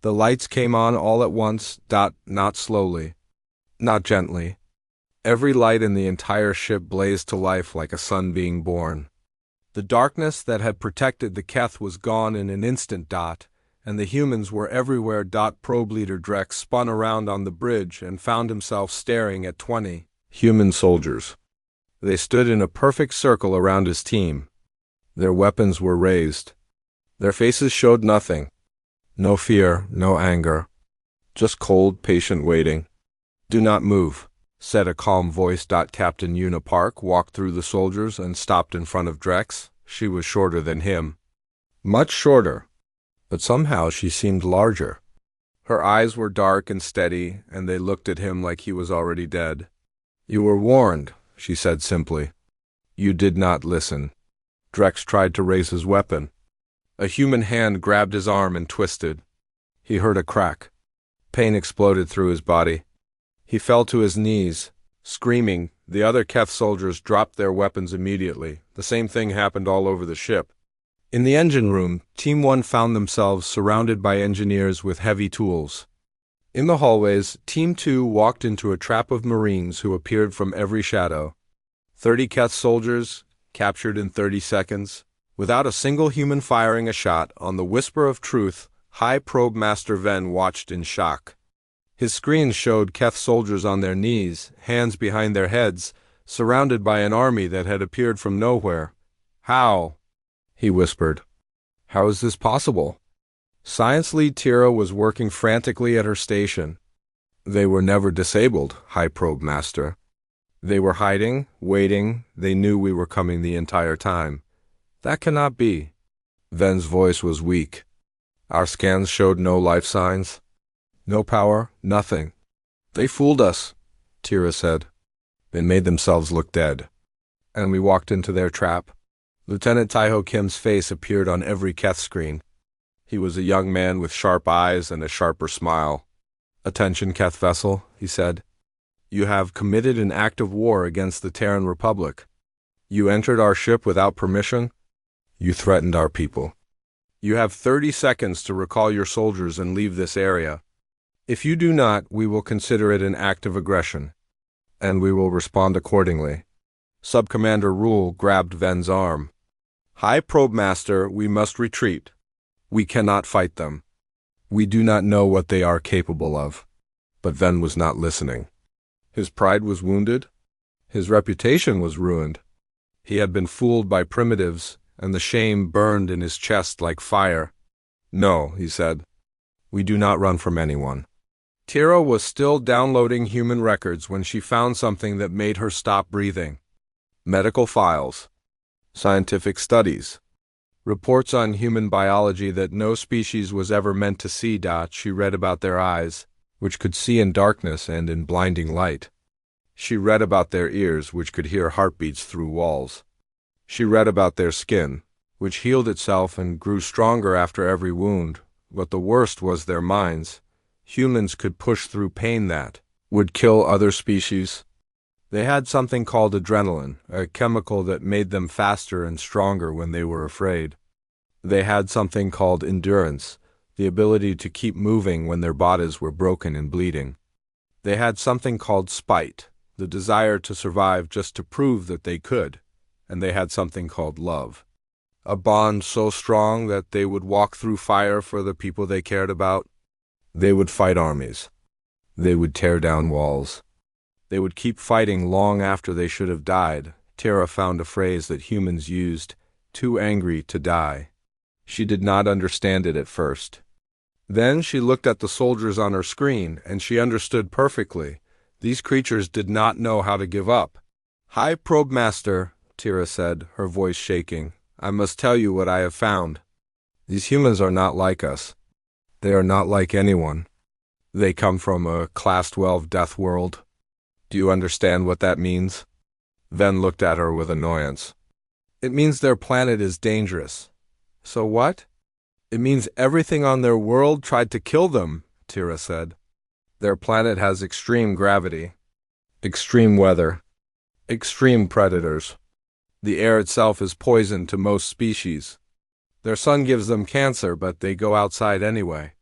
The lights came on all at once, not slowly, not gently. Every light in the entire ship blazed to life like a sun being born. The darkness that had protected the Keth was gone in an instant, and the humans were everywhere. Probe Leader Drex spun around on the bridge and found himself staring at 20 human soldiers. They stood in a perfect circle around his team. Their weapons were raised. Their faces showed nothing. No fear, no anger. Just cold, patient waiting. "Do not move," said a calm voice. Captain Una Park walked through the soldiers and stopped in front of Drex. She was shorter than him. Much shorter. But somehow she seemed larger. Her eyes were dark and steady, and they looked at him like he was already dead. "You were warned," she said simply. "You did not listen." Drex tried to raise his weapon. A human hand grabbed his arm and twisted. He heard a crack. Pain exploded through his body. He fell to his knees, screaming. The other Keth soldiers dropped their weapons immediately. The same thing happened all over the ship. In the engine room, Team 1 found themselves surrounded by engineers with heavy tools. In the hallways, Team 2 walked into a trap of Marines who appeared from every shadow. 30 Keth soldiers, captured in 30 seconds. Without a single human firing a shot, on the whisper of truth, High Probe Master Ven watched in shock. His screen showed Keth soldiers on their knees, hands behind their heads, surrounded by an army that had appeared from nowhere. "How?" he whispered. "How is this possible?" Science Lead Tira was working frantically at her station. "They were never disabled, High Probe Master. They were hiding, waiting. They knew we were coming the entire time." "That cannot be." Ven's voice was weak. "Our scans showed no life signs. No power, nothing." "They fooled us," Tira said. "They made themselves look dead. And we walked into their trap." Lieutenant Taiho Kim's face appeared on every Keth screen. He was a young man with sharp eyes and a sharper smile. "Attention, Keth vessel," he said. "You have committed an act of war against the Terran Republic. You entered our ship without permission. You threatened our people. You have 30 seconds to recall your soldiers and leave this area. If you do not, we will consider it an act of aggression, and we will respond accordingly." Subcommander Rule grabbed Ven's arm. "High Probe Master, we must retreat. We cannot fight them. We do not know what they are capable of." But Ven was not listening. His pride was wounded. His reputation was ruined. He had been fooled by primitives, and the shame burned in his chest like fire. "No," he said. "We do not run from anyone." Tira was still downloading human records when she found something that made her stop breathing. Medical files. Scientific studies. Reports on human biology that no species was ever meant to see. She read about their eyes, which could see in darkness and in blinding light. She read about their ears, which could hear heartbeats through walls. She read about their skin, which healed itself and grew stronger after every wound. But the worst was their minds. Humans could push through pain that would kill other species. They had something called adrenaline, a chemical that made them faster and stronger when they were afraid. They had something called endurance, the ability to keep moving when their bodies were broken and bleeding. They had something called spite, the desire to survive just to prove that they could. And they had something called love, a bond so strong that they would walk through fire for the people they cared about. They would fight armies. They would tear down walls. They would keep fighting long after they should have died. Tara found a phrase that humans used, "too angry to die." She did not understand it at first. Then she looked at the soldiers on her screen, and she understood perfectly. These creatures did not know how to give up. "High Probe Master," Tira said, her voice shaking, "I must tell you what I have found. These humans are not like us. They are not like anyone. They come from a Class 12 death world. Do you understand what that means?" Ven looked at her with annoyance. "It means their planet is dangerous." "So what?" "It means everything on their world tried to kill them," Tira said. "Their planet has extreme gravity, extreme weather, extreme predators. The air itself is poison to most species. Their sun gives them cancer, but they go outside anyway.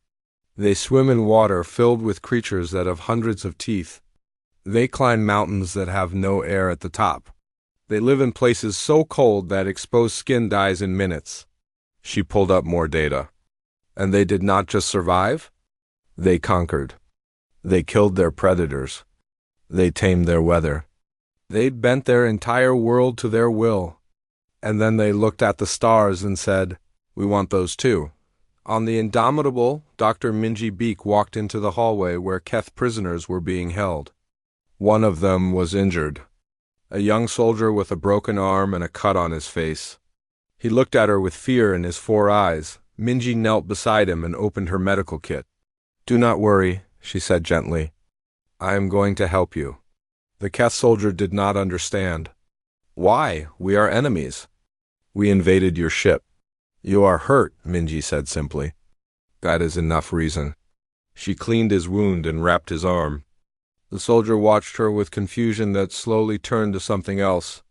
They swim in water filled with creatures that have hundreds of teeth. They climb mountains that have no air at the top. They live in places so cold that exposed skin dies in minutes. She pulled up more data. And they did not just survive. They conquered. They killed their predators. They tamed their weather. They'd bent their entire world to their will. And then they looked at the stars and said, "We want those too." On the Indomitable, Dr. Minji Beek walked into the hallway where Keth prisoners were being held. One of them was injured. A young soldier with a broken arm and a cut on his face. He looked at her with fear in his 4 eyes. Minji knelt beside him and opened her medical kit. "Do not worry," she said gently. "I am going to help you." The Keth soldier did not understand. "Why? We are enemies. We invaded your ship." "You are hurt," Minji said simply. "That is enough reason." She cleaned his wound and wrapped his arm. The soldier watched her with confusion that slowly turned to something else.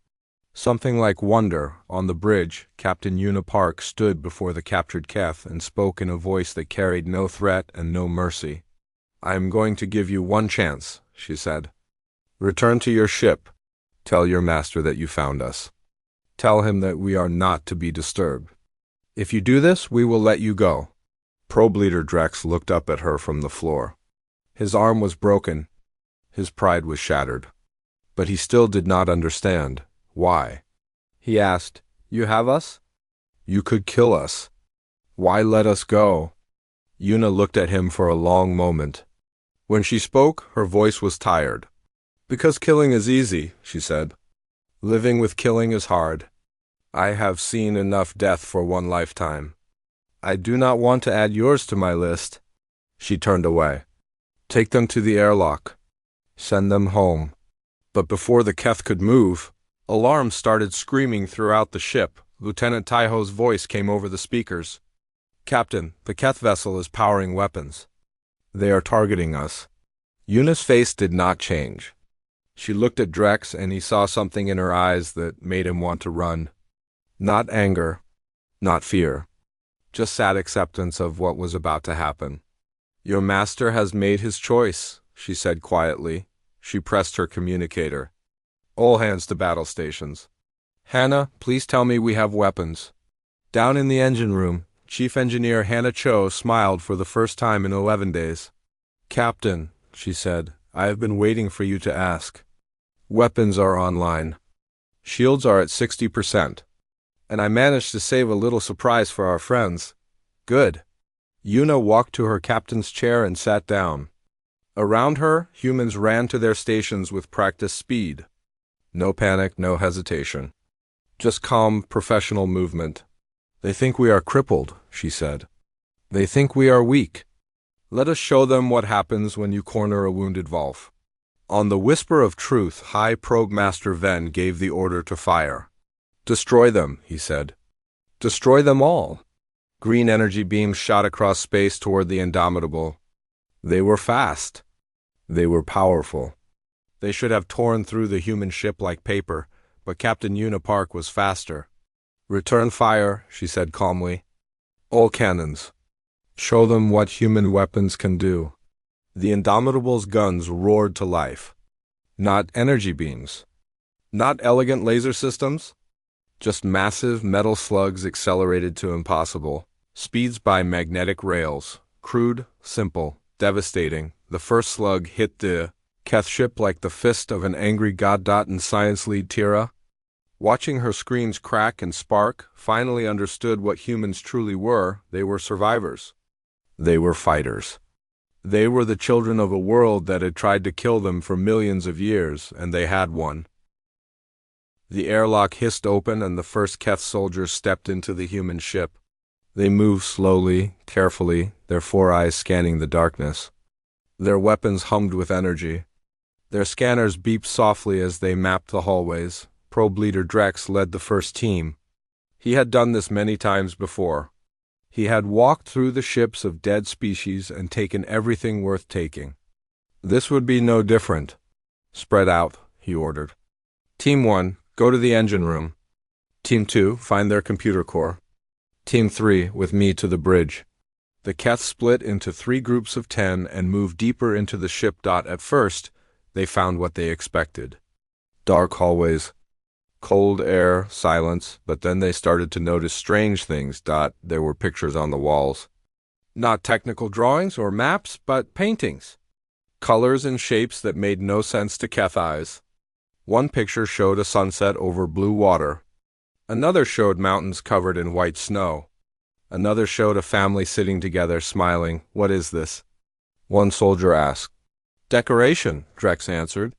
Something like wonder. On the bridge, Captain Una Park stood before the captured Keth and spoke in a voice that carried no threat and no mercy. "I am going to give you one chance," she said. "Return to your ship. Tell your master that you found us. Tell him that we are not to be disturbed. If you do this, we will let you go." Probe Leader Drex looked up at her from the floor. His arm was broken. His pride was shattered. But he still did not understand. Why? He asked, "You have us? You could kill us. Why let us go?" Una looked at him for a long moment. When she spoke, her voice was tired. "Because killing is easy," she said. "Living with killing is hard. I have seen enough death for one lifetime. I do not want to add yours to my list." She turned away. "Take them to the airlock. Send them home." But before the Keth could move, alarms started screaming throughout the ship. Lieutenant Taiho's voice came over the speakers. "Captain, the Keth vessel is powering weapons. They are targeting us." Una's face did not change. She looked at Drex and he saw something in her eyes that made him want to run. Not anger, not fear, just sad acceptance of what was about to happen. "Your master has made his choice," she said quietly. She pressed her communicator. "All hands to battle stations. Hannah, please tell me we have weapons." Down in the engine room, Chief Engineer Hannah Cho smiled for the first time in 11 days. "Captain," she said, "I have been waiting for you to ask. Weapons are online. Shields are at 60%. And I managed to save a little surprise for our friends." "Good." Una walked to her captain's chair and sat down. Around her, humans ran to their stations with practiced speed. No panic, no hesitation. Just calm, professional movement. "They think we are crippled," she said. "They think we are weak. Let us show them what happens when you corner a wounded Volf." On the whisper of truth, High Probe Master Ven gave the order to fire. "Destroy them," he said. "Destroy them all." Green energy beams shot across space toward the Indomitable. They were fast. They were powerful. They should have torn through the human ship like paper, but Captain Una Park was faster. "Return fire," she said calmly. "All cannons. Show them what human weapons can do." The Indomitable's guns roared to life. Not energy beams. Not elegant laser systems. Just massive metal slugs accelerated to impossible. Speeds by magnetic rails. Crude, simple, devastating. The first slug hit the Keth ship like the fist of an angry god. And science lead Tira, watching her screens crack and spark, finally understood what humans truly were. They were survivors. They were fighters. They were the children of a world that had tried to kill them for millions of years, and they had won. The airlock hissed open and the first Keth soldiers stepped into the human ship. They moved slowly, carefully, their 4 eyes scanning the darkness. Their weapons hummed with energy. Their scanners beeped softly as they mapped the hallways. Probe Leader Drex led the first team. He had done this many times before. He had walked through the ships of dead species and taken everything worth taking. This would be no different. "Spread out," he ordered. "Team 1, go to the engine room. Team 2, find their computer core. Team 3, with me to the bridge." The Keth split into 3 groups of 10 and moved deeper into the ship. At first, they found what they expected. Dark hallways, cold air, silence, but then they started to notice strange things. There were pictures on the walls. Not technical drawings or maps, but paintings. Colors and shapes that made no sense to Keth eyes. One picture showed a sunset over blue water. Another showed mountains covered in white snow. Another showed a family sitting together, smiling. "What is this?" one soldier asked. "Decoration," Drex answered.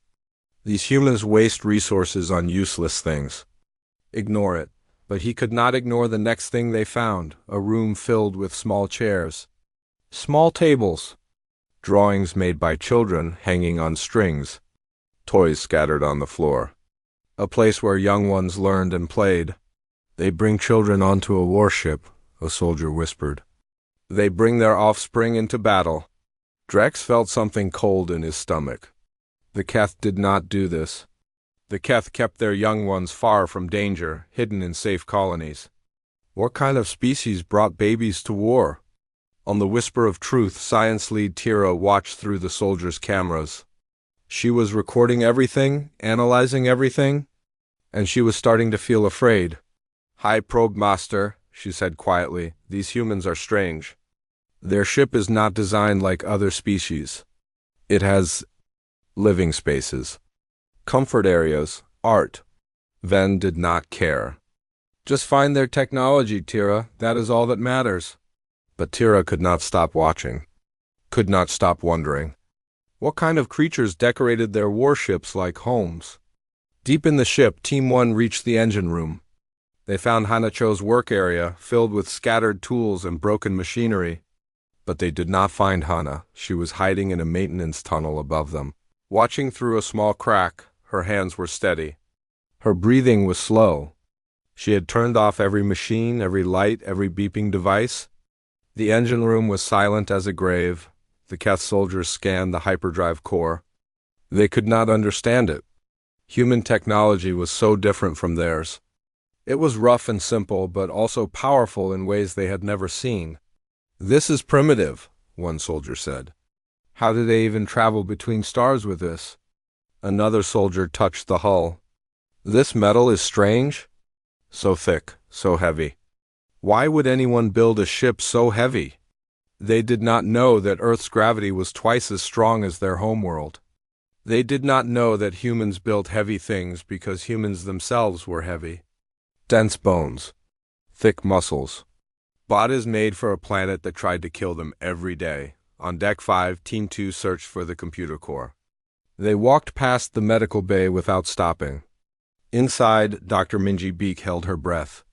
"These humans waste resources on useless things. Ignore it." But he could not ignore the next thing they found, a room filled with small chairs. Small tables. Drawings made by children hanging on strings. Toys scattered on the floor. A place where young ones learned and played. "They bring children onto a warship," a soldier whispered. "They bring their offspring into battle." Drex felt something cold in his stomach. The Keth did not do this. The Keth kept their young ones far from danger, hidden in safe colonies. What kind of species brought babies to war? On the Whisper of Truth, science lead Tira watched through the soldiers' cameras. She was recording everything, analyzing everything, and she was starting to feel afraid. "High Probe Master," she said quietly, "these humans are strange. Their ship is not designed like other species. It has living spaces, comfort areas, art." Ven did not care. "Just find their technology, Tira. That is all that matters." But Tira could not stop watching, could not stop wondering. What kind of creatures decorated their warships like homes? Deep in the ship, Team 1 reached the engine room. They found Hanacho's work area, filled with scattered tools and broken machinery. But they did not find Hana. She was hiding in a maintenance tunnel above them. Watching through a small crack, her hands were steady. Her breathing was slow. She had turned off every machine, every light, every beeping device. The engine room was silent as a grave. The Keth soldiers scanned the hyperdrive core. They could not understand it. Human technology was so different from theirs. It was rough and simple, but also powerful in ways they had never seen. "This is primitive," one soldier said. "How do they even travel between stars with this?" Another soldier touched the hull. "This metal is strange. So thick, so heavy. Why would anyone build a ship so heavy?" They did not know that Earth's gravity was twice as strong as their homeworld. They did not know that humans built heavy things because humans themselves were heavy. Dense bones, thick muscles. Bodies made for a planet that tried to kill them every day. On Deck 5, Team 2 searched for the computer core. They walked past the medical bay without stopping. Inside, Dr. Minji Beek held her breath.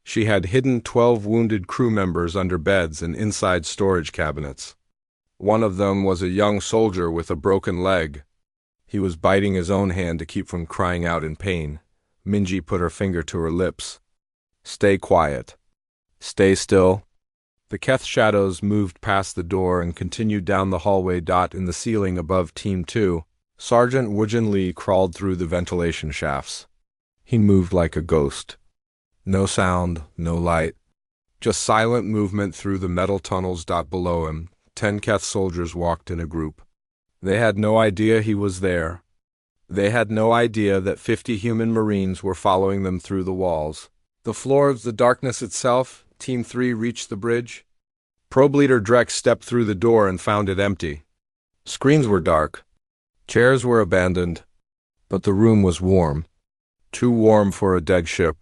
She had hidden 12 wounded crew members under beds and inside storage cabinets. One of them was a young soldier with a broken leg. He was biting his own hand to keep from crying out in pain. Minji put her finger to her lips. "Stay quiet. Stay still." The Keth shadows moved past the door and continued down the hallway. In the ceiling above Team 2, Sergeant Woojin Lee crawled through the ventilation shafts. He moved like a ghost. No sound, no light. Just silent movement through the metal tunnels. Below him, 10 Keth soldiers walked in a group. They had no idea he was there. They had no idea that 50 human Marines were following them through the walls. The floor of the darkness itself, Team 3 reached the bridge. Probe Leader Drex stepped through the door and found it empty. Screens were dark. Chairs were abandoned. But the room was warm. Too warm for a dead ship.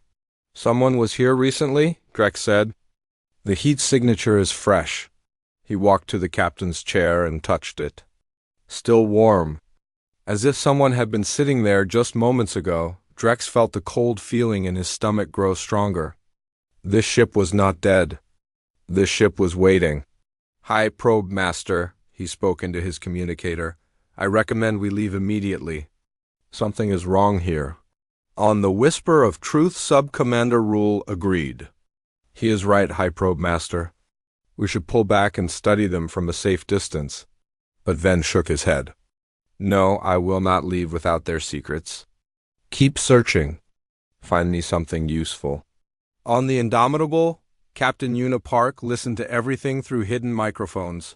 "Someone was here recently?" Drex said. "The heat signature is fresh." He walked to the captain's chair and touched it. Still warm. As if someone had been sitting there just moments ago, Drex felt the cold feeling in his stomach grow stronger. This ship was not dead. This ship was waiting. "High Probe Master," he spoke into his communicator. "I recommend we leave immediately. Something is wrong here." On the Whisper of Truth, Sub-Commander Rule agreed. "He is right, High Probe Master. We should pull back and study them from a safe distance." But Ven shook his head. "No, I will not leave without their secrets. Keep searching. Find me something useful." On the Indomitable, Captain Una Park listened to everything through hidden microphones.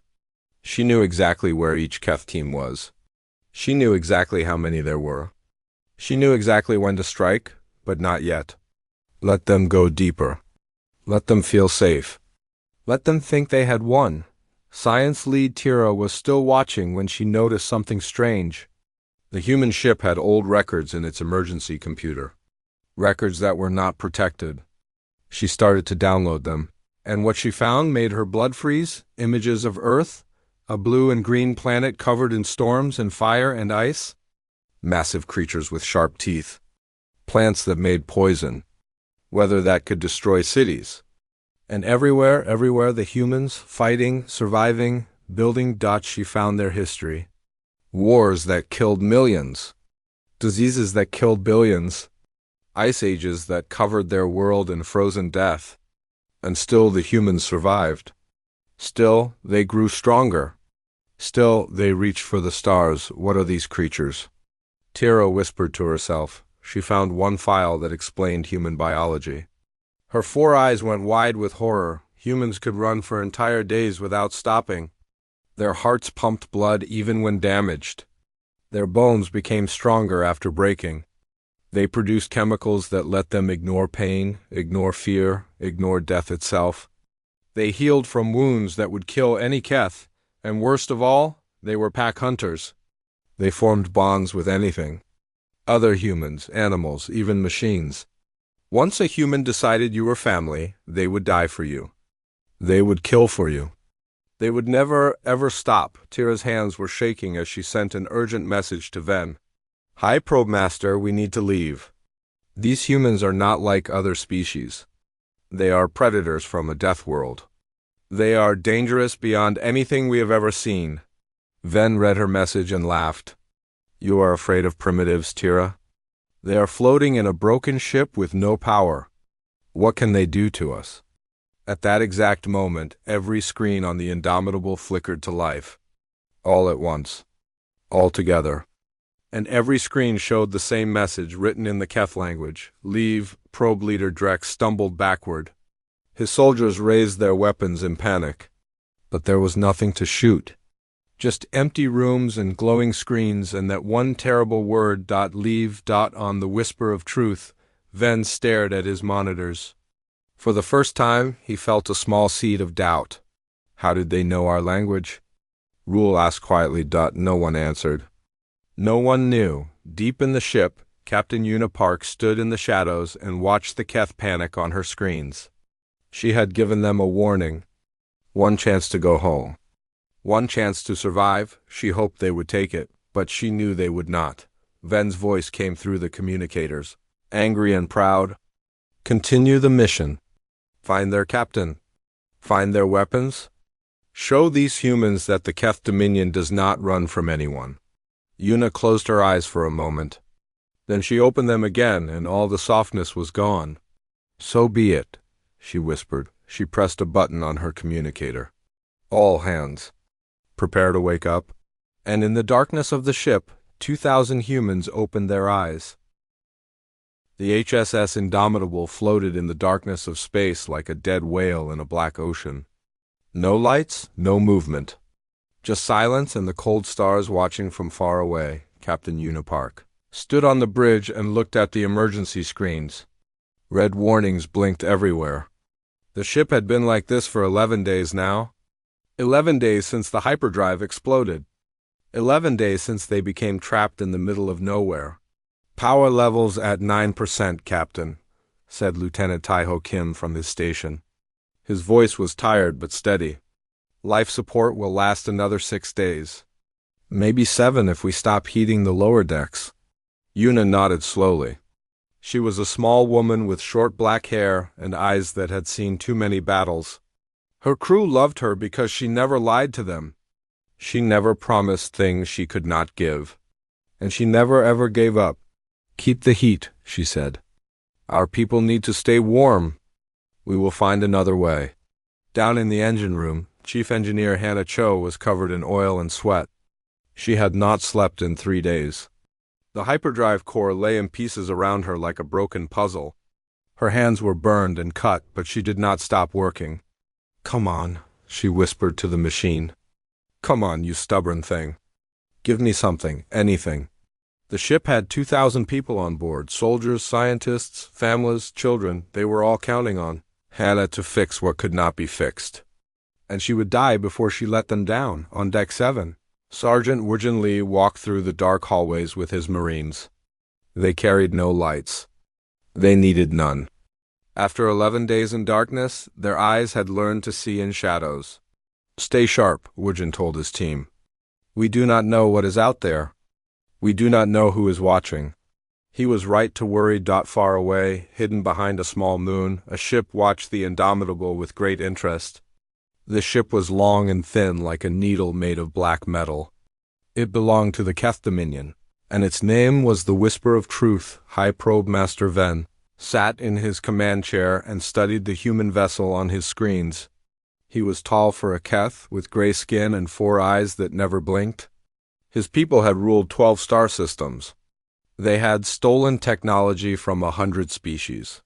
She knew exactly where each Keth team was. She knew exactly how many there were. She knew exactly when to strike, but not yet. Let them go deeper. Let them feel safe. Let them think they had won. Science lead Tira was still watching when she noticed something strange. The human ship had old records in its emergency computer. Records that were not protected. She started to download them, and what she found made her blood freeze. Images of Earth, a blue and green planet covered in storms and fire and ice. Massive creatures with sharp teeth. Plants that made poison. Weather that could destroy cities. And everywhere the humans, fighting, surviving, building. She found their history. Wars that killed millions. Diseases that killed billions. Ice ages that covered their world in frozen death. And still the humans survived. Still they grew stronger. Still they reached for the stars. What are these creatures? Tira whispered to herself. She found one file that explained human biology. Her 4 eyes went wide with horror. Humans could run for entire days without stopping. Their hearts pumped blood even when damaged. Their bones became stronger after breaking. They produced chemicals that let them ignore pain, ignore fear, ignore death itself. They healed from wounds that would kill any Keth, and worst of all, they were pack hunters. They formed bonds with anything. Other humans, animals, even machines. Once a human decided you were family, they would die for you. They would kill for you. They would never, ever stop. Tira's hands were shaking as she sent an urgent message to Ven. Hi, Probe Master, we need to leave. These humans are not like other species. They are predators from a death world. They are dangerous beyond anything we have ever seen. Ven read her message and laughed. You are afraid of primitives, Tira? They are floating in a broken ship with no power. What can they do to us? At that exact moment, every screen on the Indomitable flickered to life. All at once. All together. And every screen showed the same message written in the Keth language. Leave. Probe Leader Drex stumbled backward. His soldiers raised their weapons in panic. But there was nothing to shoot. Just empty rooms and glowing screens and that one terrible word. Leave. On the whisper of truth, Ven stared at his monitors. For the first time, he felt a small seed of doubt. How did they know our language? Rule asked quietly. No one answered. No one knew. Deep in the ship, Captain Una Park stood in the shadows and watched the Keth panic on her screens. She had given them a warning. One chance to go home. One chance to survive. She hoped they would take it, but she knew they would not. Ven's voice came through the communicators, angry and proud. Continue the mission. Find their captain. Find their weapons. Show these humans that the Keth Dominion does not run from anyone. Una closed her eyes for a moment. Then she opened them again, and all the softness was gone. So be it, she whispered. She pressed a button on her communicator. All hands. Prepare to wake up. And in the darkness of the ship, 2,000 humans opened their eyes. The HSS Indomitable floated in the darkness of space like a dead whale in a black ocean. No lights, no movement. Just silence and the cold stars watching from far away. Captain Una Park stood on the bridge and looked at the emergency screens. Red warnings blinked everywhere. The ship had been like this for 11 days now. 11 days since the hyperdrive exploded. 11 days since they became trapped in the middle of nowhere. Power levels at 9%, Captain, said Lieutenant Taiho Kim from his station. His voice was tired but steady. Life support will last another 6 days. Maybe 7 if we stop heating the lower decks. Una nodded slowly. She was a small woman with short black hair and eyes that had seen too many battles. Her crew loved her because she never lied to them. She never promised things she could not give. And she never ever gave up. Keep the heat, she said. Our people need to stay warm. We will find another way. Down in the engine room, Chief Engineer Hannah Cho was covered in oil and sweat. She had not slept in 3 days. The hyperdrive core lay in pieces around her like a broken puzzle. Her hands were burned and cut, but she did not stop working. "Come on," she whispered to the machine. "Come on, you stubborn thing. Give me something, anything." The ship had 2,000 people on board, soldiers, scientists, families, children. They were all counting on Hannah to fix what could not be fixed. And she would die before she let them down. On Deck 7, Sergeant Wurgen Lee walked through the dark hallways with his Marines. They carried no lights. They needed none. After 11 days in darkness, their eyes had learned to see in shadows. "Stay sharp," Wurgen told his team. "We do not know what is out there. We do not know who is watching." He was right to worry. Far away, hidden behind a small moon, a ship watched the Indomitable with great interest. The ship was long and thin like a needle made of black metal. It belonged to the Keth Dominion, and its name was the Whisper of Truth. High Probe Master Ven sat in his command chair and studied the human vessel on his screens. He was tall for a Keth, with gray skin and 4 eyes that never blinked. His people had ruled 12 star systems. They had stolen technology from 100 species.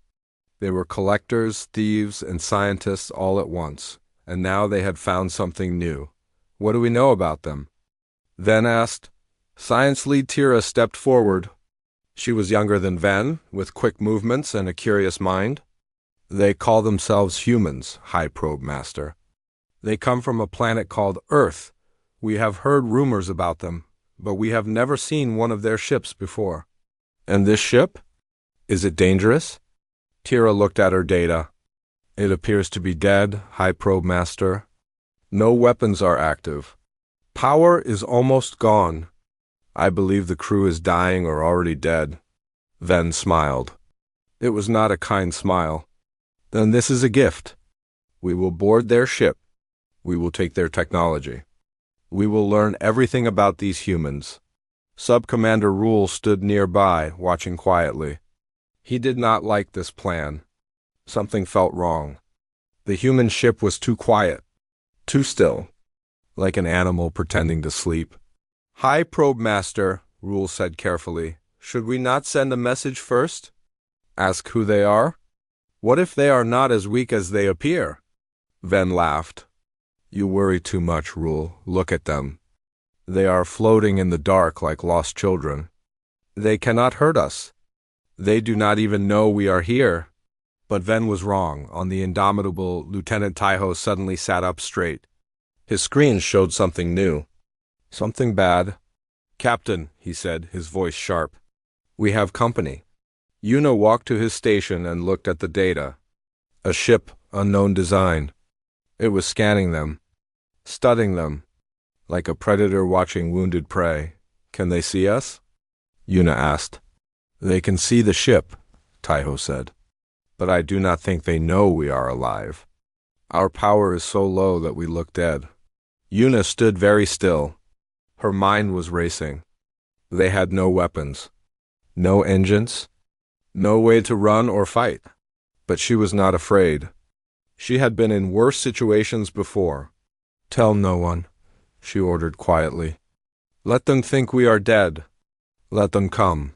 They were collectors, thieves, and scientists all at once, and now they had found something new. "What do we know about them?" Ven asked. Science lead Tira stepped forward. She was younger than Ven, with quick movements and a curious mind. "They call themselves humans, High Probe Master. They come from a planet called Earth. We have heard rumors about them, but we have never seen one of their ships before." "And this ship? Is it dangerous?" Tira looked at her data. "It appears to be dead, High Probe Master. No weapons are active. Power is almost gone. I believe the crew is dying or already dead." Ven smiled. It was not a kind smile. "Then this is a gift. We will board their ship. We will take their technology. We will learn everything about these humans." Sub-Commander Rule stood nearby, watching quietly. He did not like this plan. Something felt wrong. The human ship was too quiet, too still, like an animal pretending to sleep. "High Probe Master," Rule said carefully, "should we not send a message first? Ask who they are? What if they are not as weak as they appear?" Ven laughed. "You worry too much, Rule. Look at them. They are floating in the dark like lost children. They cannot hurt us. They do not even know we are here." But Ven was wrong. On the Indomitable, Lieutenant Taiho suddenly sat up straight. His screen showed something new. "Something bad." "Captain," he said, his voice sharp. "We have company." Yuna walked to his station and looked at the data. A ship, unknown design. It was scanning them, studying them, like a predator watching wounded prey. "Can they see us?" Yuna asked. "They can see the ship," Taiho said. "But I do not think they know we are alive. Our power is so low that we look dead." Yuna stood very still. Her mind was racing. They had no weapons, no engines, no way to run or fight. But she was not afraid. She had been in worse situations before. "Tell no one," she ordered quietly. "Let them think we are dead. Let them come."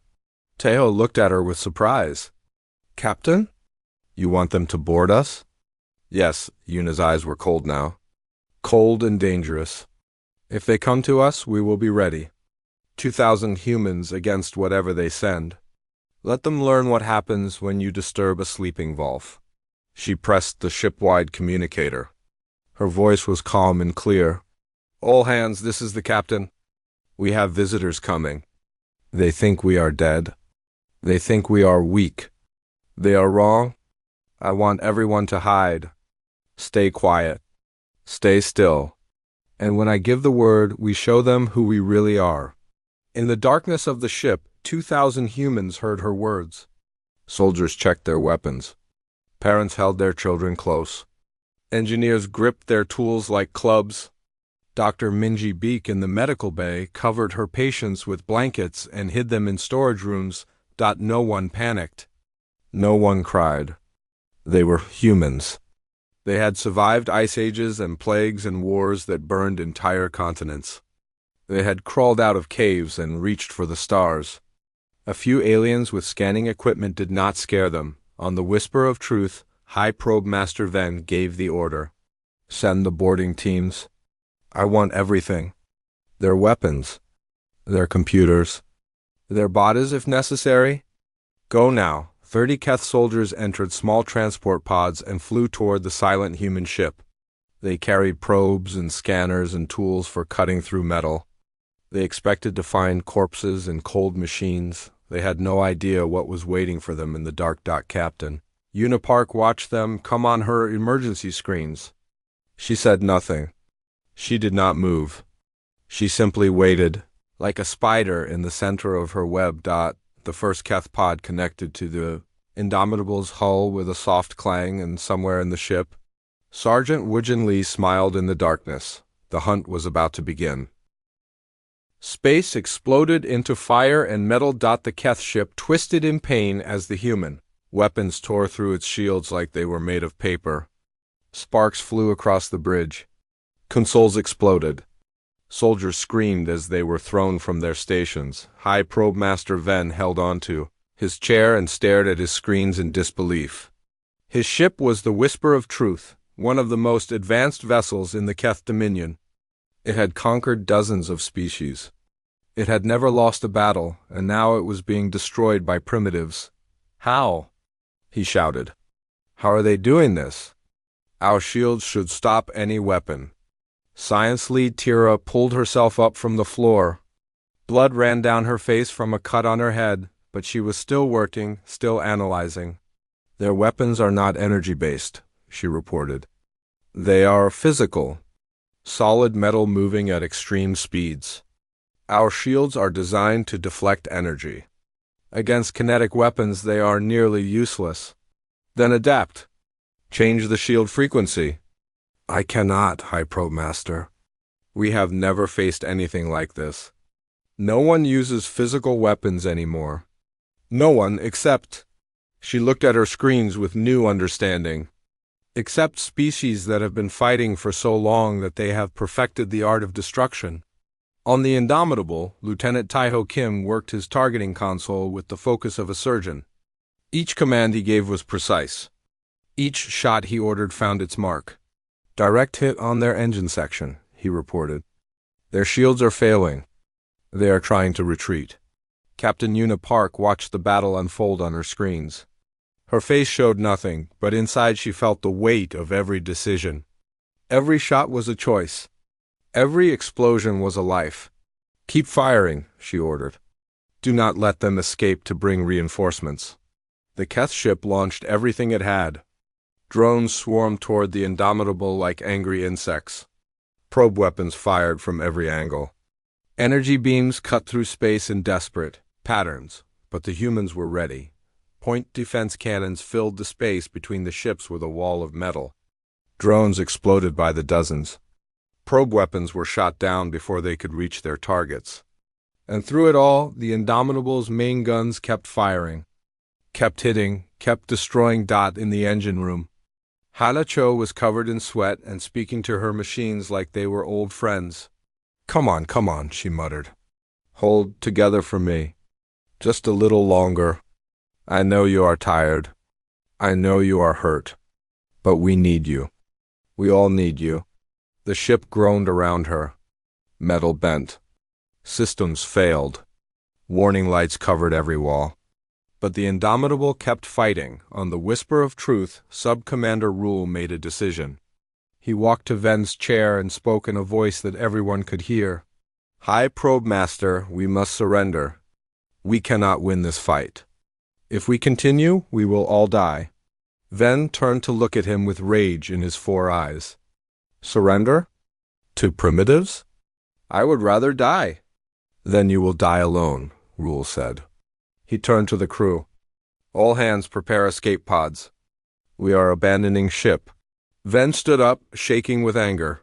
Taiho looked at her with surprise. "Captain? You want them to board us?" "Yes." Yuna's eyes were cold now. "Cold and dangerous. If they come to us, we will be ready. 2,000 humans against whatever they send. Let them learn what happens when you disturb a sleeping Volf." She pressed the ship-wide communicator. Her voice was calm and clear. "All hands, this is the captain. We have visitors coming. They think we are dead. They think we are weak. They are wrong. I want everyone to hide. Stay quiet. Stay still. And when I give the word, we show them who we really are." In the darkness of the ship, 2,000 humans heard her words. Soldiers checked their weapons. Parents held their children close. Engineers gripped their tools like clubs. Dr. Minji Beek in the medical bay covered her patients with blankets and hid them in storage rooms. No one panicked. No one cried. They were humans. They had survived ice ages and plagues and wars that burned entire continents. They had crawled out of caves and reached for the stars. A few aliens with scanning equipment did not scare them. On the whisper of truth, High Probe Master Ven gave the order. Send the boarding teams. I want everything. Their weapons. Their computers. Their bodies if necessary. Go now. 30 Keth soldiers entered small transport pods and flew toward the silent human ship. They carried probes and scanners and tools for cutting through metal. They expected to find corpses and cold machines. They had no idea what was waiting for them in the dark. Captain Unipark watched them come on her emergency screens. She said nothing. She did not move. She simply waited, like a spider in the center of her web. The first Keth pod connected to the Indomitable's hull with a soft clang, and somewhere in the ship, Sergeant Wujin Lee smiled in the darkness. The hunt was about to begin. Space exploded into fire and metal. The Keth ship twisted in pain as the human weapons tore through its shields like they were made of paper. Sparks flew across the bridge. Consoles exploded. Soldiers screamed as they were thrown from their stations. High Probe Master Ven held onto his chair and stared at his screens in disbelief. His ship was the Whisper of Truth, one of the most advanced vessels in the Keth Dominion. It had conquered dozens of species. It had never lost a battle, and now it was being destroyed by primitives. How? He shouted. How are they doing this? Our shields should stop any weapon. Science lead Tira pulled herself up from the floor. Blood ran down her face from a cut on her head, but she was still working, still analyzing. Their weapons are not energy-based, she reported. They are physical. Solid metal moving at extreme speeds. Our shields are designed to deflect energy. Against kinetic weapons they are nearly useless. Then adapt. Change the shield frequency. I cannot, High Probe Master. We have never faced anything like this. No one uses physical weapons anymore. No one except... She looked at her screens with new understanding. Except species that have been fighting for so long that they have perfected the art of destruction. On the Indomitable, Lieutenant Taiho Kim worked his targeting console with the focus of a surgeon. Each command he gave was precise. Each shot he ordered found its mark. Direct hit on their engine section, he reported. Their shields are failing. They are trying to retreat. Captain Una Park watched the battle unfold on her screens. Her face showed nothing, but inside she felt the weight of every decision. Every shot was a choice. Every explosion was a life. Keep firing, she ordered. Do not let them escape to bring reinforcements. The Keth ship launched everything it had. Drones swarmed toward the Indomitable like angry insects. Probe weapons fired from every angle. Energy beams cut through space in desperate patterns, but the humans were ready. Point defense cannons filled the space between the ships with a wall of metal. Drones exploded by the dozens. Probe weapons were shot down before they could reach their targets. And through it all, the Indomitable's main guns kept firing. Kept hitting, kept destroying. In the engine room, Hana Cho was covered in sweat and speaking to her machines like they were old friends. Come on, she muttered. Hold together for me. Just a little longer. I know you are tired. I know you are hurt. But we need you. We all need you. The ship groaned around her. Metal bent. Systems failed. Warning lights covered every wall. But the Indomitable kept fighting. On the Whisper of Truth, Sub-Commander Rule made a decision. He walked to Ven's chair and spoke in a voice that everyone could hear. High Probe Master, we must surrender. We cannot win this fight. If we continue, we will all die. Ven turned to look at him with rage in his 4 eyes. Surrender? To primitives? I would rather die. Then you will die alone, Rule said. He turned to the crew. All hands prepare escape pods. We are abandoning ship. Ven stood up, shaking with anger.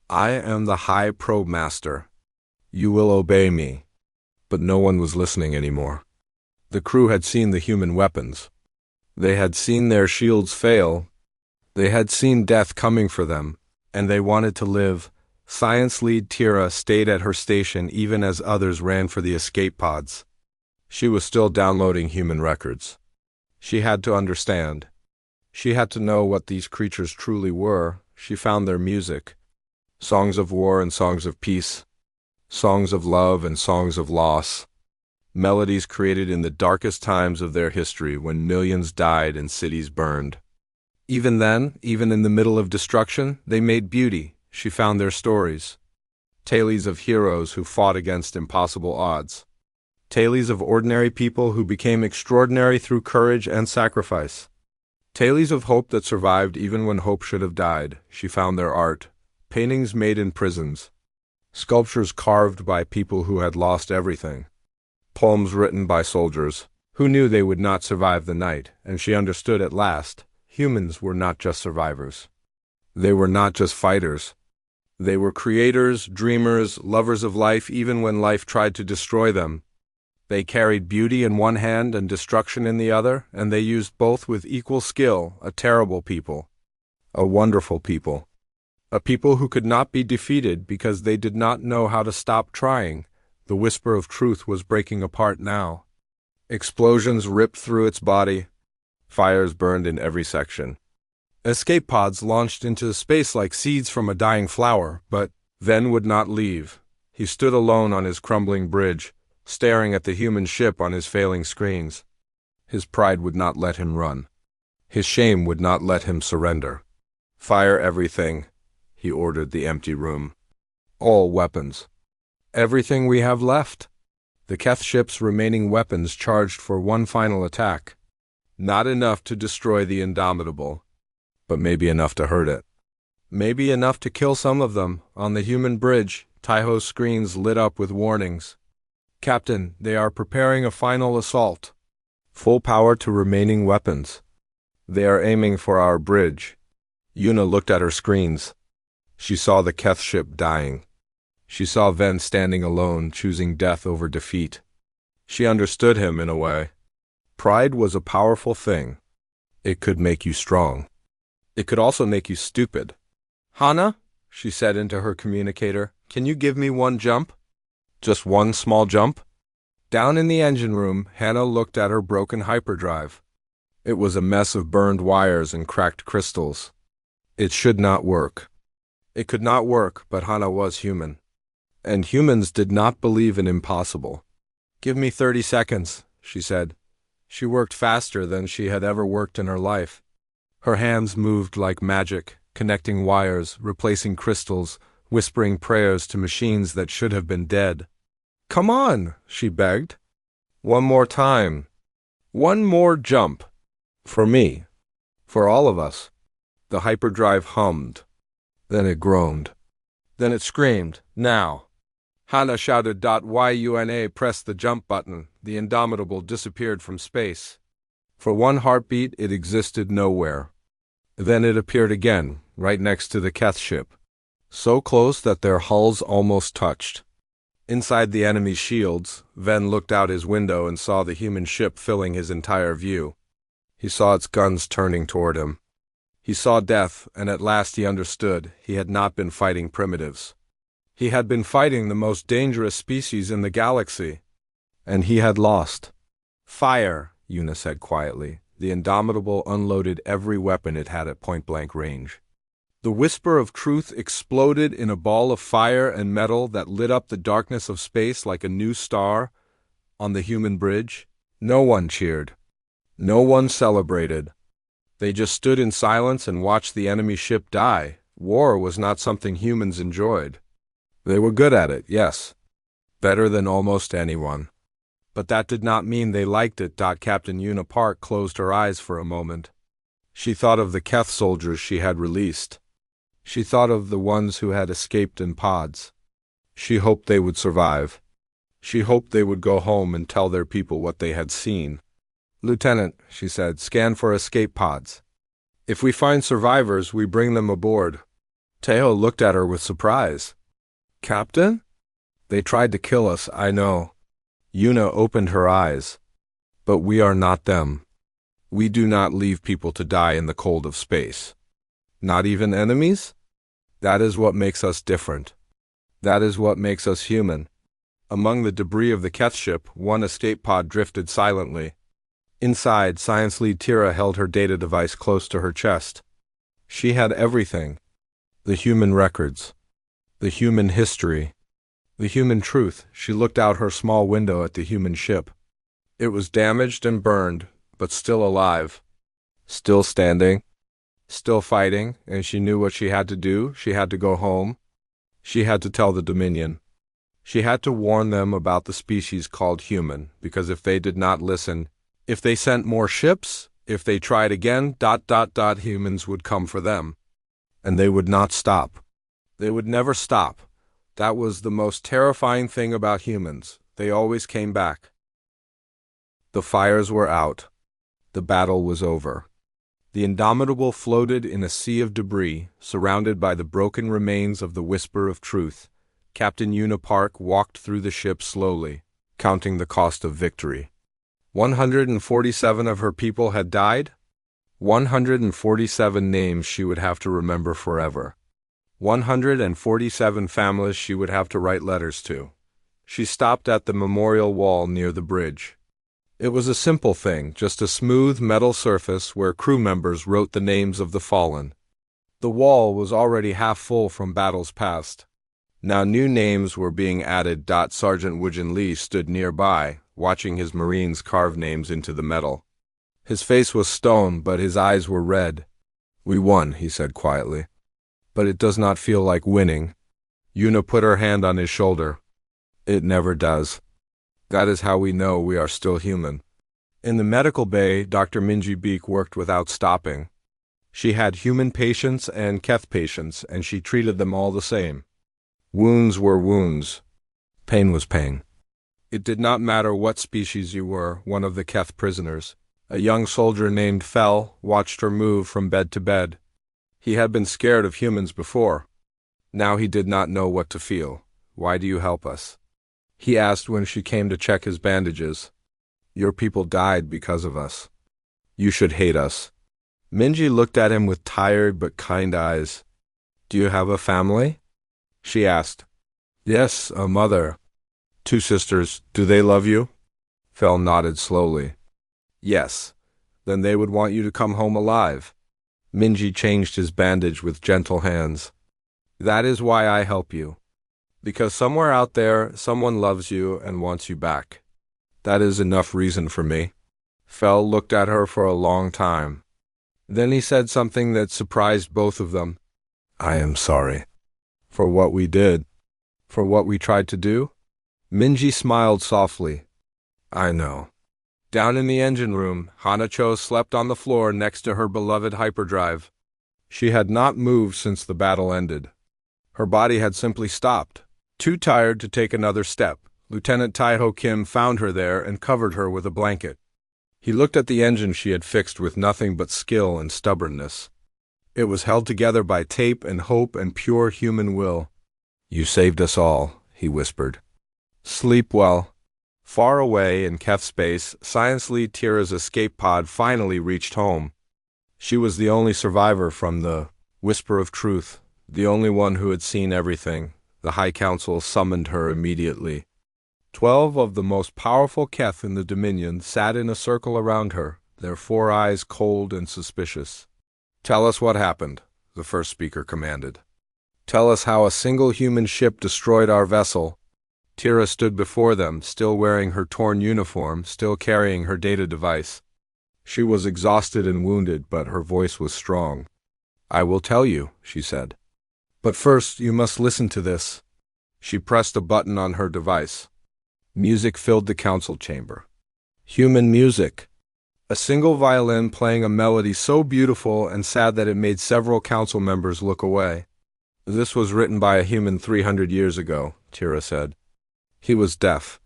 I am the High Probe Master. You will obey me. But no one was listening anymore. The crew had seen the human weapons. They had seen their shields fail. They had seen death coming for them, and they wanted to live. Science lead Tira stayed at her station even as others ran for the escape pods. She was still downloading human records. She had to understand. She had to know what these creatures truly were. She found their music. Songs of war and songs of peace. Songs of love and songs of loss. Melodies created in the darkest times of their history when millions died and cities burned. Even then, even in the middle of destruction, they made beauty. She found their stories. Tales of heroes who fought against impossible odds. Tales of ordinary people who became extraordinary through courage and sacrifice. Tales of hope that survived even when hope should have died. She found their art. Paintings made in prisons. Sculptures carved by people who had lost everything. Poems written by soldiers who knew they would not survive the night, and she understood at last, humans were not just survivors. They were not just fighters. They were creators, dreamers, lovers of life even when life tried to destroy them. They carried beauty in one hand and destruction in the other, and they used both with equal skill. A terrible people. A wonderful people. A people who could not be defeated because they did not know how to stop trying. The whisper of truth was breaking apart now. Explosions ripped through its body. Fires burned in every section. Escape pods launched into space like seeds from a dying flower, but Ven would not leave. He stood alone on his crumbling bridge, staring at the human ship on his failing screens. His pride would not let him run. His shame would not let him surrender. Fire everything, he ordered the empty room. All weapons. Everything we have left. The Keth ship's remaining weapons charged for one final attack. Not enough to destroy the Indomitable, but maybe enough to hurt it. Maybe enough to kill some of them. On the human bridge, Taiho's screens lit up with warnings. Captain, they are preparing a final assault. Full power to remaining weapons. They are aiming for our bridge. Yuna looked at her screens. She saw the Keth ship dying. She saw Ven standing alone, choosing death over defeat. She understood him in a way. Pride was a powerful thing. It could make you strong. It could also make you stupid. Hana, she said into her communicator, can you give me one jump? Just one small jump? Down in the engine room, Hannah looked at her broken hyperdrive. It was a mess of burned wires and cracked crystals. It should not work. It could not work, but Hana was human. And humans did not believe in impossible. Give me 30 seconds, she said. She worked faster than she had ever worked in her life. Her hands moved like magic, connecting wires, replacing crystals, whispering prayers to machines that should have been dead. Come on, she begged. One more time. One more jump. For me. For all of us. The hyperdrive hummed. Then it groaned. Then it screamed, now. Hana shouted. Yuna pressed the jump button. The Indomitable disappeared from space. For one heartbeat, it existed nowhere. Then it appeared again, right next to the Keth ship. So close that their hulls almost touched. Inside the enemy's shields, Ven looked out his window and saw the human ship filling his entire view. He saw its guns turning toward him. He saw death, and at last he understood he had not been fighting primitives. He had been fighting the most dangerous species in the galaxy. And he had lost. Fire, Yuna said quietly. The Indomitable unloaded every weapon it had at point-blank range. The whisper of truth exploded in a ball of fire and metal that lit up the darkness of space like a new star on the human bridge. No one cheered. No one celebrated. They just stood in silence and watched the enemy ship die. War was not something humans enjoyed. They were good at it, yes. Better than almost anyone. But that did not mean they liked it. Captain Yuna Park closed her eyes for a moment. She thought of the Keth soldiers she had released. She thought of the ones who had escaped in pods. She hoped they would survive. She hoped they would go home and tell their people what they had seen. Lieutenant, she said, scan for escape pods. If we find survivors, we bring them aboard. Teo looked at her with surprise. Captain? They tried to kill us, I know. Yuna opened her eyes. But we are not them. We do not leave people to die in the cold of space. Not even enemies? That is what makes us different. That is what makes us human. Among the debris of the Keth ship, one escape pod drifted silently. Inside, Science Lead Tira held her data device close to her chest. She had everything. The human records. The human history. The human truth. She looked out her small window at the human ship. It was damaged and burned, but still alive. Still standing. Still fighting, and she knew what she had to do. She had to go home. She had to tell the Dominion. She had to warn them about the species called human, because if they did not listen, if they sent more ships, if they tried again, humans would come for them. And they would not stop. They would never stop. That was the most terrifying thing about humans. They always came back. The fires were out. The battle was over. The Indomitable floated in a sea of debris, surrounded by the broken remains of the Whisper of Truth. Captain Unipark walked through the ship slowly, counting the cost of victory. 147 of her people had died. 147 names she would have to remember forever. 147 families she would have to write letters to. She stopped at the memorial wall near the bridge. It was a simple thing, just a smooth metal surface where crew members wrote the names of the fallen. The wall was already half full from battles past. Now new names were being added. Sergeant Wujin Lee stood nearby, watching his Marines carve names into the metal. His face was stone, but his eyes were red. "We won," he said quietly. "But it does not feel like winning." Yuna put her hand on his shoulder. "It never does. That is how we know we are still human." In the medical bay, Dr. Minji Beek worked without stopping. She had human patients and Keth patients, and she treated them all the same. Wounds were wounds. Pain was pain. It did not matter what species you were, one of the Keth prisoners. A young soldier named Fel watched her move from bed to bed. He had been scared of humans before. Now he did not know what to feel. "Why do you help us?" he asked when she came to check his bandages. "Your people died because of us. You should hate us." Minji looked at him with tired but kind eyes. "Do you have a family?" she asked. "Yes, a mother. 2 sisters. Do they love you?" Fel nodded slowly. "Yes. Then they would want you to come home alive." Minji changed his bandage with gentle hands. "That is why I help you. Because somewhere out there, someone loves you and wants you back. That is enough reason for me." Fel looked at her for a long time. Then he said something that surprised both of them. "I am sorry. For what we did. For what we tried to do?" Minji smiled softly. "I know." Down in the engine room, Hanacho slept on the floor next to her beloved hyperdrive. She had not moved since the battle ended. Her body had simply stopped. Too tired to take another step, Lieutenant Taiho Kim found her there and covered her with a blanket. He looked at the engine she had fixed with nothing but skill and stubbornness. It was held together by tape and hope and pure human will. "You saved us all," he whispered. "Sleep well." Far away in Keth space, Science Lead Tira's escape pod finally reached home. She was the only survivor from the Whisper of Truth, the only one who had seen everything. The High Council summoned her immediately. 12 of the most powerful Keth in the Dominion sat in a circle around her, their 4 eyes cold and suspicious. "Tell us what happened," the first speaker commanded. "Tell us how a single human ship destroyed our vessel." Tira stood before them, still wearing her torn uniform, still carrying her data device. She was exhausted and wounded, but her voice was strong. "I will tell you," she said. "But first, you must listen to this." She pressed a button on her device. Music filled the council chamber. Human music. A single violin playing a melody so beautiful and sad that it made several council members look away. "This was written by a human 300 years ago," Tira said. "He was deaf.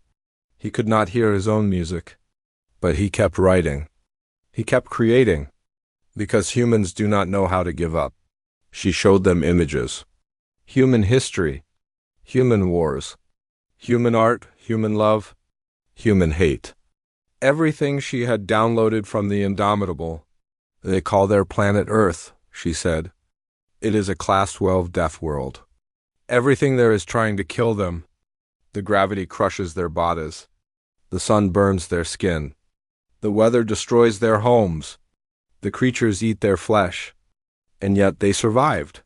He could not hear his own music. But he kept writing. He kept creating. Because humans do not know how to give up." She showed them images. Human history. Human wars. Human art, human love, human hate. Everything she had downloaded from the Indomitable. "They call their planet Earth," she said. "It is a Class 12 death world. Everything there is trying to kill them. The gravity crushes their bodies. The sun burns their skin. The weather destroys their homes. The creatures eat their flesh. And yet they survived.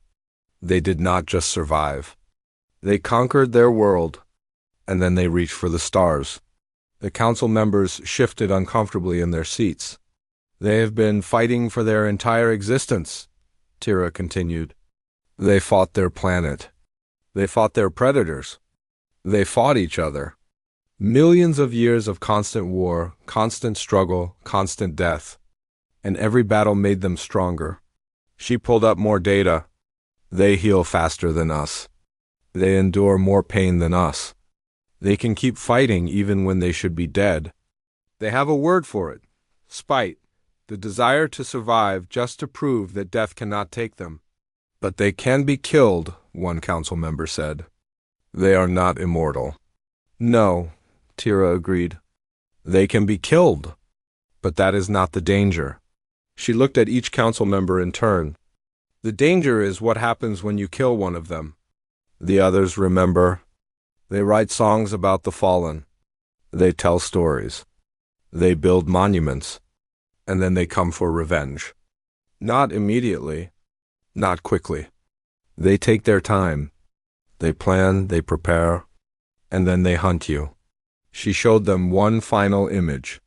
They did not just survive. They conquered their world, and then they reached for the stars. The council members shifted uncomfortably in their seats. They have been fighting for their entire existence, Tira continued. They fought their planet. They fought their predators. They fought each other. Millions of years of constant war, constant struggle, constant death. And every battle made them stronger. She pulled up more data. They heal faster than us. They endure more pain than us. They can keep fighting even when they should be dead. They have a word for it. Spite. The desire to survive just to prove that death cannot take them. But they can be killed, one council member said. They are not immortal. No, Tira agreed. They can be killed. But that is not the danger. She looked at each council member in turn. The danger is what happens when you kill one of them. The others remember. They write songs about the fallen. They tell stories. They build monuments. And then they come for revenge. Not immediately. Not quickly. They take their time. They plan, they prepare, and then they hunt you. She showed them one final image.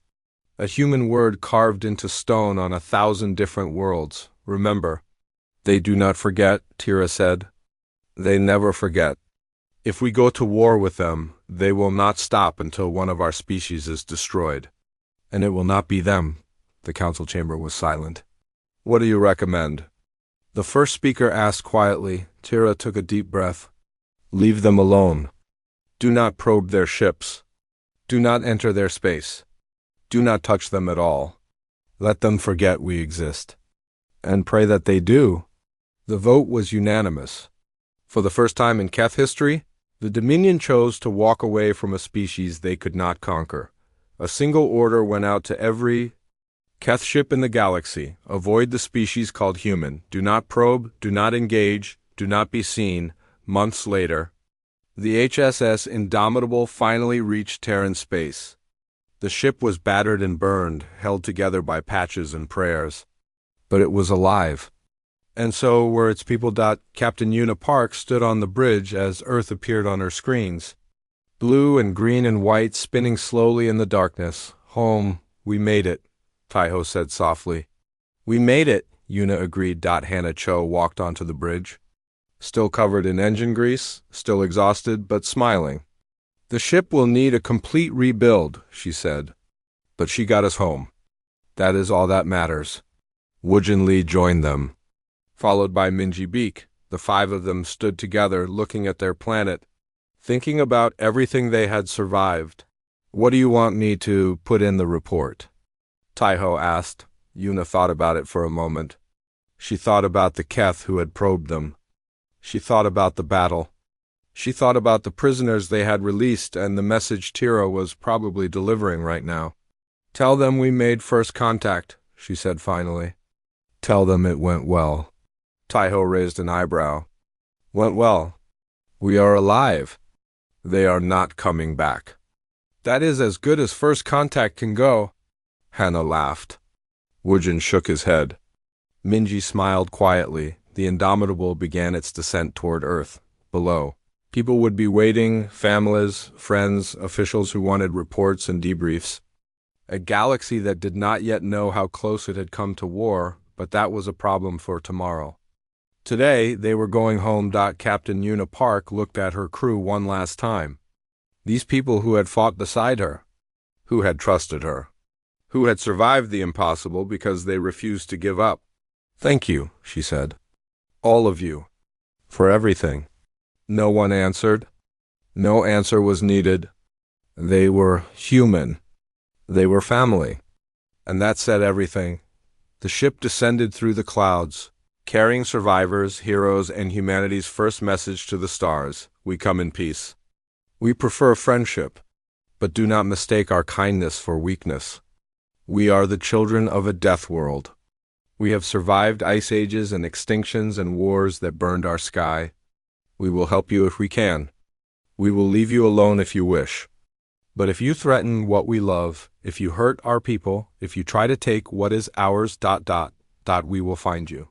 A human word carved into stone on 1,000 different worlds. Remember. They do not forget, Tira said. They never forget. If we go to war with them, they will not stop until one of our species is destroyed. And it will not be them. The council chamber was silent. What do you recommend? The first speaker asked quietly. Tira took a deep breath. Leave them alone. Do not probe their ships. Do not enter their space. Do not touch them at all. Let them forget we exist. And pray that they do. The vote was unanimous. For the first time in Keth history, the Dominion chose to walk away from a species they could not conquer. A single order went out to every Keth ship in the galaxy. Avoid the species called human. Do not probe, do not engage, do not be seen. Months later, the HSS Indomitable finally reached Terran space. The ship was battered and burned, held together by patches and prayers. But it was alive. And so were its people. Captain Una Park stood on the bridge as Earth appeared on her screens. Blue and green and white spinning slowly in the darkness. Home, we made it, Taiho said softly. We made it, Una agreed. Hannah Cho walked onto the bridge. Still covered in engine grease, still exhausted, but smiling. The ship will need a complete rebuild, she said. But she got us home. That is all that matters. Woojin Lee joined them. Followed by Minji Beek, the five of them stood together looking at their planet, thinking about everything they had survived. What do you want me to put in the report? Taiho asked. Una thought about it for a moment. She thought about the Keth who had probed them. She thought about the battle. She thought about the prisoners they had released and the message Tira was probably delivering right now. Tell them we made first contact, she said finally. Tell them it went well. Taiho raised an eyebrow. Went well. We are alive. They are not coming back. That is as good as first contact can go. Hannah laughed. Woojin shook his head. Minji smiled quietly. The Indomitable began its descent toward Earth. Below, people would be waiting, families, friends, officials who wanted reports and debriefs. A galaxy that did not yet know how close it had come to war, but that was a problem for tomorrow. Today, they were going home. Captain Una Park looked at her crew one last time. These people who had fought beside her, who had trusted her, who had survived the impossible because they refused to give up. Thank you, she said. All of you. For everything. No one answered. No answer was needed. They were human. They were family. And that said everything. The ship descended through the clouds, carrying survivors, heroes, and humanity's first message to the stars. We come in peace. We prefer friendship, but do not mistake our kindness for weakness. We are the children of a death world. We have survived ice ages and extinctions and wars that burned our sky. We will help you if we can. We will leave you alone if you wish. But if you threaten what we love, if you hurt our people, if you try to take what is ours, we will find you.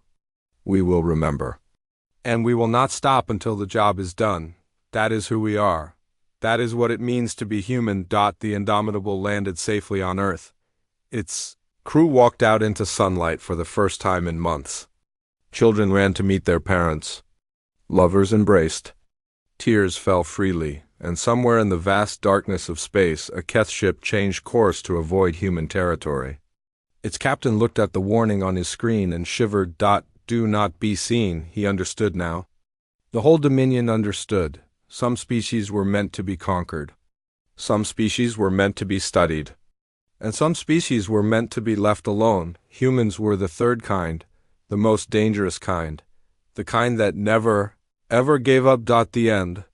We will remember. And we will not stop until the job is done. That is who we are. That is what it means to be human. The Indomitable landed safely on Earth. Its crew walked out into sunlight for the first time in months. Children ran to meet their parents. Lovers embraced. Tears fell freely, and somewhere in the vast darkness of space, a Keth ship changed course to avoid human territory. Its captain looked at the warning on his screen and shivered. Do not be seen, he understood now. The whole Dominion understood. Some species were meant to be conquered. Some species were meant to be studied. And some species were meant to be left alone. Humans were the third kind, the most dangerous kind, the kind that never, ever gave up. The end.